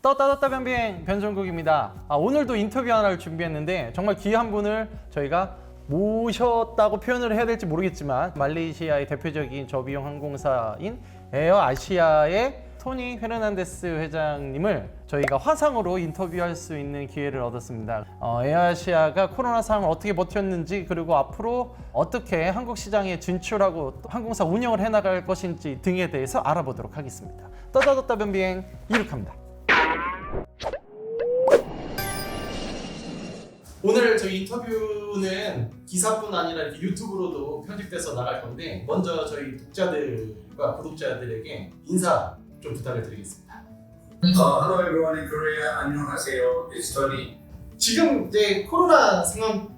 따따따 변비행 변종국입니다. 오늘도 인터뷰 하나를 준비했는데 정말 귀한 분을 저희가 모셨다고 표현을 해야 될지 모르겠지만 말레이시아의 대표적인 저비용 항공사인 에어아시아의 토니 페르난데스 회장님을 저희가 화상으로 인터뷰할 수 있는 기회를 얻었습니다. 에어아시아가 코로나 상황을 어떻게 버텼는지, 그리고 앞으로 어떻게 한국 시장에 진출하고 또 항공사 운영을 해나갈 것인지 등에 대해서 알아보도록 하겠습니다. 따따따 변비행 이륙합니다. 오늘 저희 인터뷰는 기사뿐 아니라 이렇게 유튜브로도 편집돼서 나갈 건데, 먼저 저희 독자들과 구독자들에게 인사 좀 부탁을 드리겠습니다. Hello everyone in Korea. 안녕하세요. It's Tony. 지금 이제 코로나 상황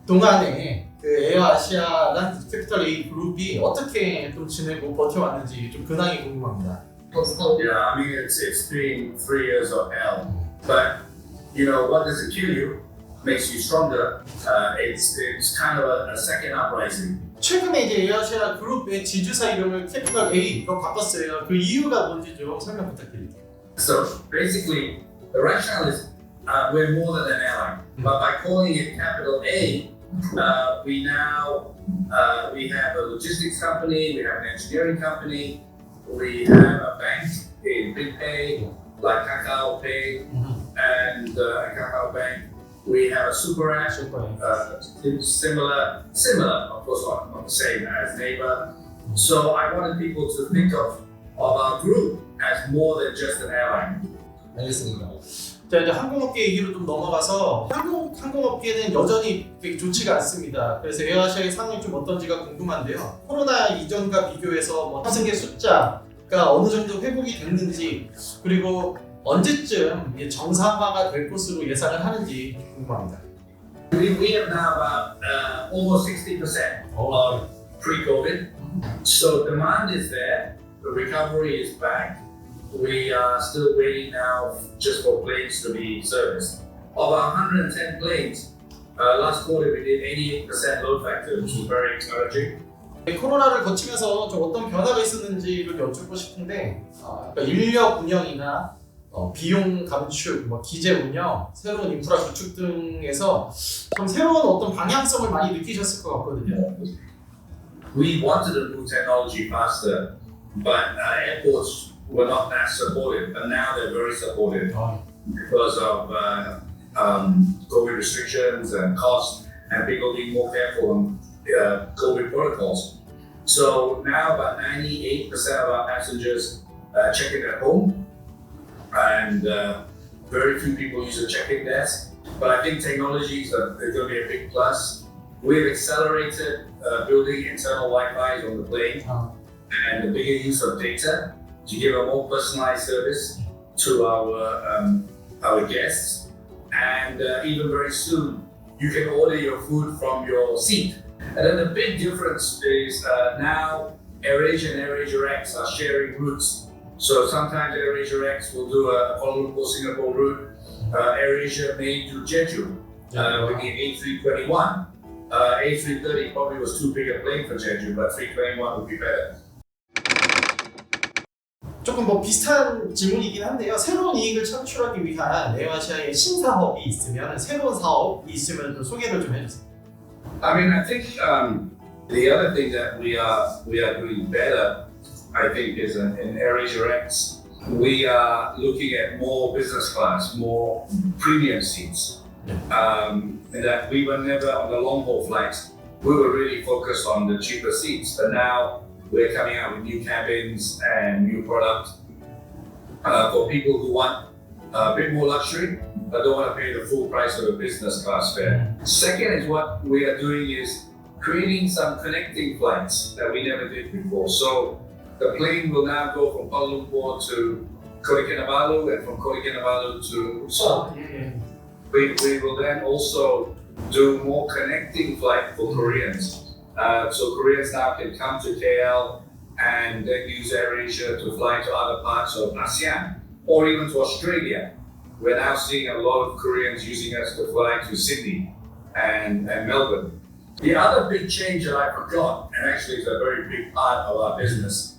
동안에 그 에어아시아랑 캐피털 A 그룹이 어떻게 좀 지내고 버텨왔는지 좀 근황이 궁금합니다. Yeah, I mean it's been 3 years of hell, but you know what doesn't kill you makes you stronger. It's kind of a second uprising. 최근에 이제 에어아시아 그룹의 지주사 이름을 캐피털 A로 바꿨어요. 그 이유가 뭔지 좀 설명 부탁드릴게요. So basically, the rationale is we're more than an airline, but by calling it capital A, we have a logistics company, we have an engineering company, we have a bank in BigPay, like Kakao Pay, and Kakao Bank. We have a super app, similar, of course, not the same as Naver. So I wanted people to think of our group as more than just an airline. 알겠습니다. 자, 이제 항공업계 얘기로 좀 넘어가서 항공업계는 여전히 되게 좋지가 않습니다. 그래서 에어아시아의 상황이 좀 어떤지가 궁금한데요. 코로나 이전과 비교해서 뭐 탑승객 숫자가 어느 정도 회복이 됐는지, 그리고 언제쯤 정상화가 될 것으로 예상을 하는지 궁금합니다. We have now about almost 60% of pre-COVID. So demand is there, the recovery is back. We are still waiting now just for planes to be serviced. Of our 110 planes, last quarter we did 88% load factor, which was very encouraging. 코로나를 거치면서 좀 어떤 변화가 있었는지를 여쭙고 싶은데, 그러니까 인력 운영이나 비용 감축, 기재 운영, 새로운 인프라 구축 등에서 좀 새로운 어떤 방향성을 많이 느끼셨을 것 같거든요. We wanted to move technology faster, but airports were not that supportive, but now they're very supportive because of COVID restrictions and costs and people being more careful on COVID protocols. So now about 98% of our passengers check in at home, and very few people use a check-in desk. But I think technology is going to be a big plus. We've accelerated building internal Wi-Fi on the plane and the bigger use of data to give a more personalized service to our guests. And even very soon, you can order your food from your seat. And then the big difference is now AirAsia and AirAsia X are sharing routes. So sometimes AirAsia X will do a Kuala Lumpur Singapore route. AirAsia may do Jeju with the A321. A330 probably was too big a plane for Jeju, but 321 would be better. 조금 비슷한 질문이긴 한데요. 새로운 이익을 창출하기 위한 에어아시아의 신사업이 있으면, 새로운 사업이 있으면 좀 소개를 좀 해주세요. I mean, I think the other thing that we are doing better, I think, is in AirAsia X. We are looking at more business class, more premium seats. And that we were never on the long haul flights. We were really focused on the cheaper seats, but now we're coming out with new cabins and new product for people who want a bit more luxury, but don't want to pay the full price of a business class fare. Second is what we are doing is creating some connecting flights that we never did before. So the plane will now go from Kuala Lumpur to Kota Kinabalu and from Kota Kinabalu to Seoul. We will then also do more connecting flight for Koreans. So Koreans now can come to KL and then use AirAsia to fly to other parts of ASEAN or even to Australia. We're now seeing a lot of Koreans using us to fly to Sydney and Melbourne. The other big change that I forgot, and actually is a very big part of our business,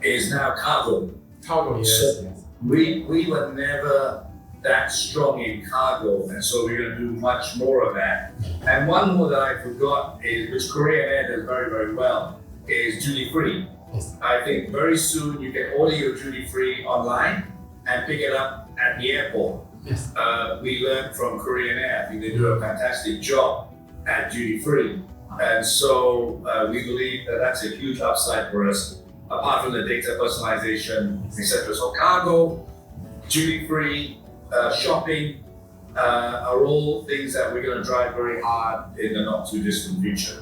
is now cargo. Cargo, yes. we were never that strong in cargo, and so we're going to do much more of that. And one more that I forgot is, which Korean Air does very, very well, is duty free. Yes. I think very soon you can order your duty free online and pick it up at the airport. Yes. We learned from Korean Air. I think they do a fantastic job at duty free, and so we believe that that's a huge upside for us. Apart from the data personalization, etc. So cargo, duty free, shopping are all things that we're going to drive very hard in the not too distant future.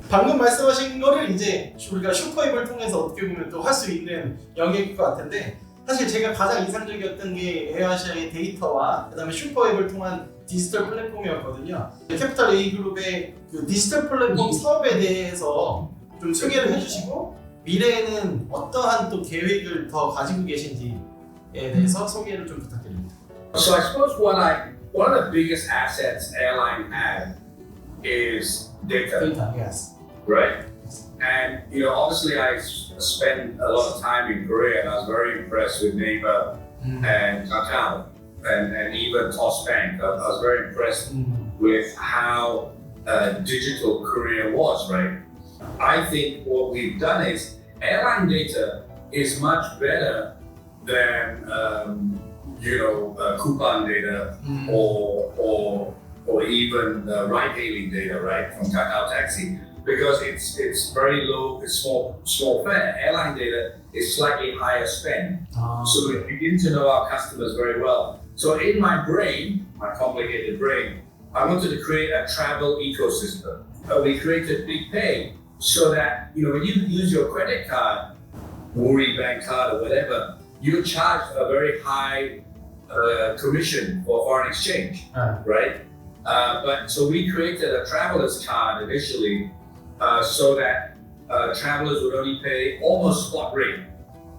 방금 말씀하신 거를 이제 우리가 슈퍼앱을 통해서 어떻게 보면 또 할 수 있는 영역일 것 같은데, 사실 제가 가장 인상적이었던 게 에어아시아의 데이터와 그다음에 슈퍼앱을 통한 디지털 플랫폼이었거든요. 캐피탈 A그룹의 그 디지털 플랫폼 사업에 대해서 좀 소개를 해주시고, 미래에는 어떠한 또 계획을 더 가지고 계신지에 대해서 소개를 좀 부탁드립니다. So I suppose one of the biggest assets airline have is data, 데이터, yes. right? And obviously I spent a lot of time in Korea, and I was very impressed with Naver and Kakao and even Toss Bank. I was very impressed with how digital Korea was, right? I think what we've done is airline data is much better than coupon data or even ride-hailing data, right, from Kakao Taxi, because it's very low, it's small fare. Airline data is slightly higher spend, so we begin to know our customers very well. So in my brain, my complicated brain, I wanted to create a travel ecosystem. We created Big Pay so that when you use your credit card, Woori Bank card or whatever, you're charged a very high commission for foreign exchange, right? But so we created a traveler's card initially, so that travelers would only pay almost spot rate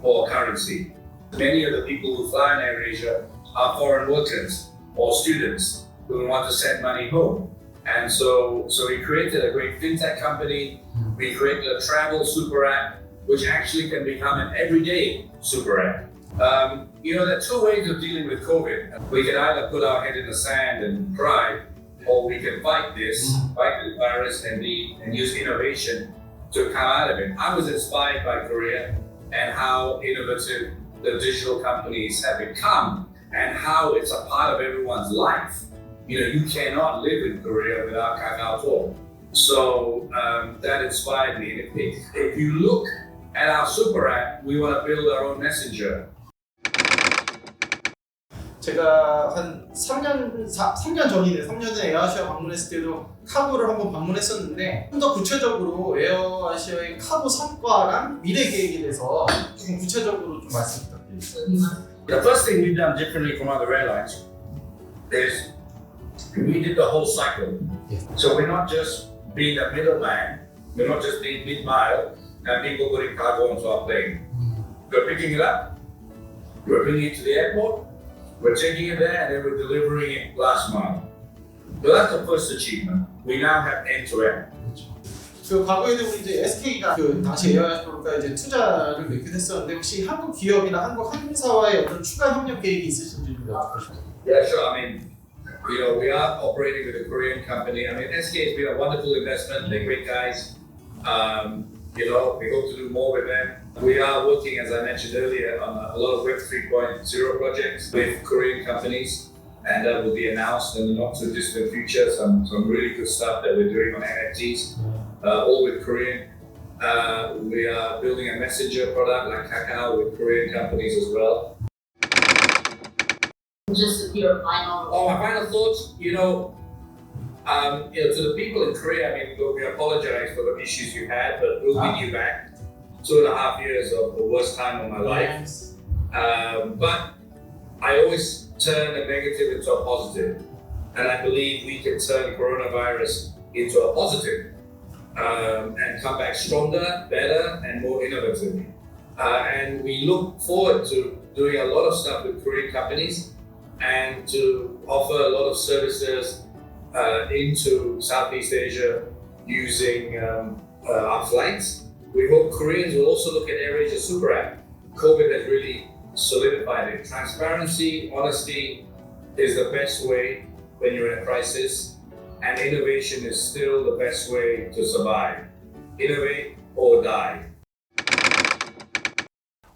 for currency. Many of the people who fly in AirAsia are foreign workers or students who want to send money home. And so we created a great fintech company. We created a travel super app, which actually can become an everyday super app. There are two ways of dealing with COVID. We can either put our head in the sand and cry, or we can fight this virus and use innovation to come out of it. I was inspired by Korea and how innovative the digital companies have become and how it's a part of everyone's life. You cannot live in Korea without Kakao Talk. So that inspired me. And if you look at our super app, we want to build our own messenger. 제가 한 3년 전이네. 3년 전에 에어아시아 방문했을 때도 카고를 한번 방문했었는데, 좀 더 구체적으로 에어아시아의 카고 성과랑 미래 계획에 대해서 조금 구체적으로 좀 말씀 부탁드립니다. The first thing we've done differently from other airlines is we did the whole cycle. Yes. So we're not just being a middleman, we're not just being mid-mile and people putting cargo onto our plane. We're picking it up, we're bringing it to the airport, we're taking it there, and then we're delivering it last mile. So that's the first achievement. We now have end-to-end. 그 과거에도 우리 이제 SK가 그 당시 에어아시아가 이제 투자를 맺게 됐었는데, 혹시 한국 기업이나 한국 항공사와의 어떤 추가 협력 계획이 있으신지 좀 여쭤보시죠. Yeah, sure. I mean, we are operating with a Korean company. I mean, SK has been a wonderful investment. They're great guys. We hope to do more with them. We are working, as I mentioned earlier, on a lot of Web 3.0 projects with Korean companies, and that will be announced in the not too distant future. Some really good stuff that we're doing on NFTs, all with Korean. We are building a messenger product like Kakao with Korean companies as well. Just your final. Oh, my final thoughts, to the people in Korea, I mean, look, we apologize for the issues you had, but we'll win you back. 2.5 years of the worst time of my life. But I always turn a negative into a positive. And I believe we can turn coronavirus into a positive and come back stronger, better, and more innovative. And we look forward to doing a lot of stuff with Korean companies and to offer a lot of services into Southeast Asia using our flights. We hope Koreans will also look at AirAsia Super App. COVID has really solidified it. Transparency, honesty is the best way when you're in a crisis, and innovation is still the best way to survive. Innovate or die.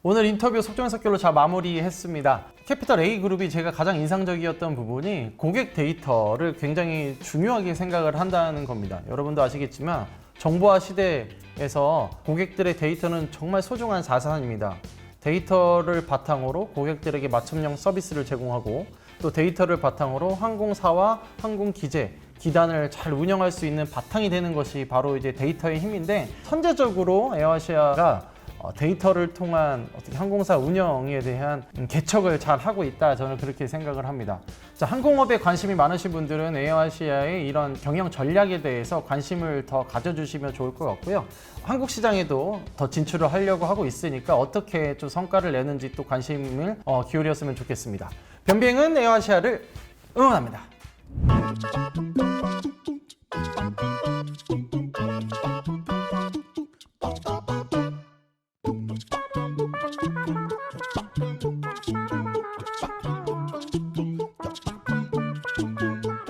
오늘 인터뷰 속전속결로 잘 마무리했습니다. 캐피털 A그룹이 제가 가장 인상적이었던 부분이 고객 데이터를 굉장히 중요하게 생각을 한다는 겁니다. 여러분도 아시겠지만 정보화 시대에서 고객들의 데이터는 정말 소중한 자산입니다. 데이터를 바탕으로 고객들에게 맞춤형 서비스를 제공하고 또 데이터를 바탕으로 항공사와 항공기재, 기단을 잘 운영할 수 있는 바탕이 되는 것이 바로 이제 데이터의 힘인데, 선제적으로 에어아시아가 데이터를 통한 어떻게 항공사 운영에 대한 개척을 잘 하고 있다, 저는 그렇게 생각을 합니다. 자, 항공업에 관심이 많으신 분들은 에어아시아의 이런 경영 전략에 대해서 관심을 더 가져주시면 좋을 것 같고요. 한국 시장에도 더 진출을 하려고 하고 있으니까 어떻게 좀 성과를 내는지 또 관심을 기울였으면 좋겠습니다. 변비행은 에어아시아를 응원합니다.